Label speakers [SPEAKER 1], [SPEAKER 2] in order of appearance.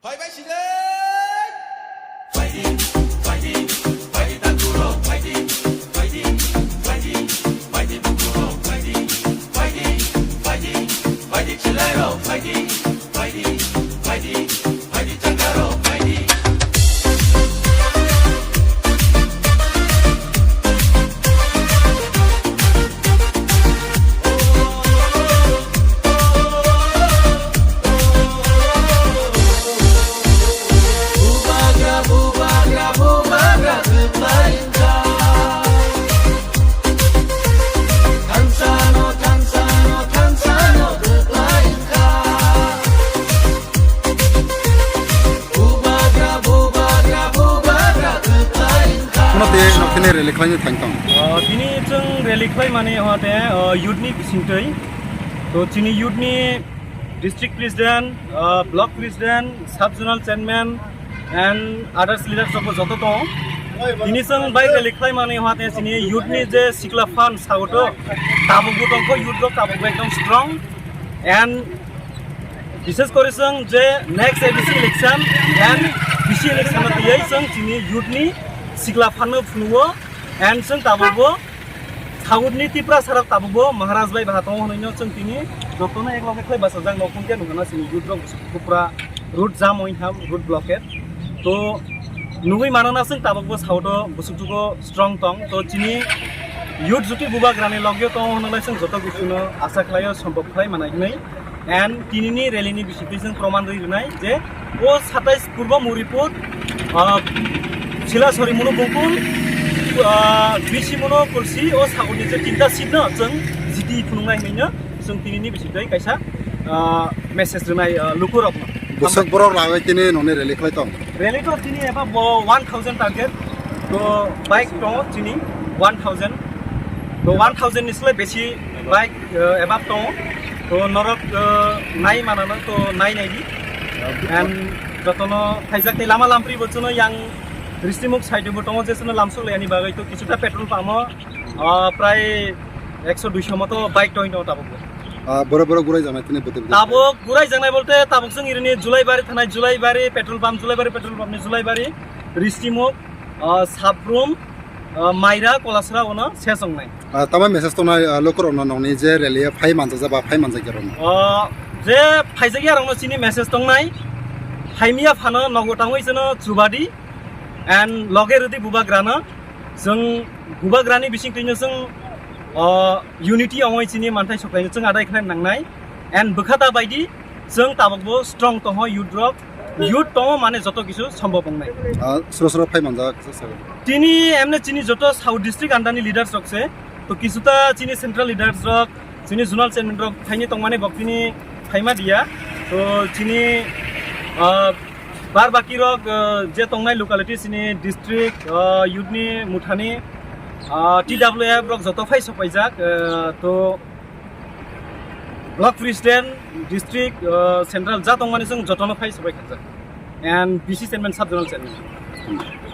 [SPEAKER 1] Fighting, fighting, fighting Takuro, fighting, fighting, fighting, fighting Takuro, fighting, fighting, fighting, fighting Chilero, fighting, fighting, fighting, fighting Changaro, fighting.
[SPEAKER 2] Ini rally kali tangkang.
[SPEAKER 3] Ini ceng rally kali mana hati youth ni singtai. To sini youth ni district president, block president, sub zonal chairman, and others leaders support joto to. Ini ceng baik rally kali mana hati sini youth ni je sikla fun sagoto. Tabung butong ko youth dok tabung ekdom strong, and বিশেষ করে সং যে next ADC election and BC election দিয়ে সং চিনি ইউথনি সিগলা ফানো ফুনুও এন্ড সং তাবো সাউথনি তিপ্রা সারা তাবো মহারাজ ভাই বাহাতো হনইনো সং তিনি যতনো এক লগে কই বাসাজাং নকুনকে নুনা চিনি ইউথ রক কুপ্রা রুট জাম ওই হাম রুট ব্লকেট তো নুই মাননা সং তাবো সাউথ বসুতুকো স্ট্রং টং তো চিনি ইউথ জুটি বুবা গ্রানি লগে তো হনলাই সং যত কিছুনো আশা খালায় সম্ভব খাই মানাই নাই and tinini rally ni bisipisen proman rinai je o 27 purbo muripur sila sori muno bongkul bisi muno kursi o sauni je tinta sidna jeng jiti phunungai haina jeng tinini bisipai kaisa message rinai lukurok
[SPEAKER 2] Bosak borok lagai tini noni rally kali tong.
[SPEAKER 3] rally to tini eba 1000 target to bike to tini 1000 to 1000 nisle beshi bike eba to তো নরক নাই মানানো তো নাই নাইবি and যতনো ফাইজাকতে Lama লামপ্রি বচনো young দৃষ্টিমুখ সাইডে বটমো যেসনো লামসুলায়ানি বাগাই তো কিছুটা petrol পামো প্রায় 100 200 মতো বাইক টইন তাবক
[SPEAKER 2] বড় বড় গুড়াই জামাই তিনি বতে
[SPEAKER 3] তাবক গুড়াই জানাই বলতে তাবক जों ইরিনি জুলাইবাড়ি থানায় জুলাইবাড়ি পেট্রোল পাম্প জুলাইবাড়ি জুলাইবাড়ি দৃষ্টিমুখ সাবরুম মাইরা কলাসরা ওনা সেসং নাই
[SPEAKER 2] তামা মেসেজ তো নাই লোকর ননি যে রেলি ফাই মানজা যাবা ফাই মানজা গেরন
[SPEAKER 3] যে ফাইজাগিয়া রং চিনি মেসেজ দं নাই ফাইমিয়া ফানো নগটাङै जनो जुबादि एंड लगे रदि बुबाग्रानो जों बुबाग्रानि बिसिं तिनो जों यूनिटी अङै चिनि मानथाय सप्लायनो जों आदाय खालाम नांनाय एंड बखाता बायदि जों ताबकबो स्ट्रंग तह यूथ रक यूथ तह माने जतो किछु सम्भव नाय
[SPEAKER 2] सरो फाइ मानजा
[SPEAKER 3] तिनी एमने चिनी जतो साउथ डिस्ट्रिक्ट आन्डानि लीडर्स रकसे तो किछुता चिनी सेंट्रल लीडर्स रक चिनी जोनल चेयरमैन रक फाइनि तंमाने बक्तिनि फाइमा दिया तो चिनी बार बाकी रक जे तंनाय लोकालिटी चिनी डिस्ट्रिक्ट यूथनि मुथानि टीडब्ल्यूएफ रक जतो फाइ सपाइजाक तो ब्लॉक प्रेसिडेंट डिस्ट्रिक्ट सेंट्रल जा तंमाने जों जतनो फाइ सपाइ खाजाक एंड बीसी चेयरमैन सब जोनल चेयरमैन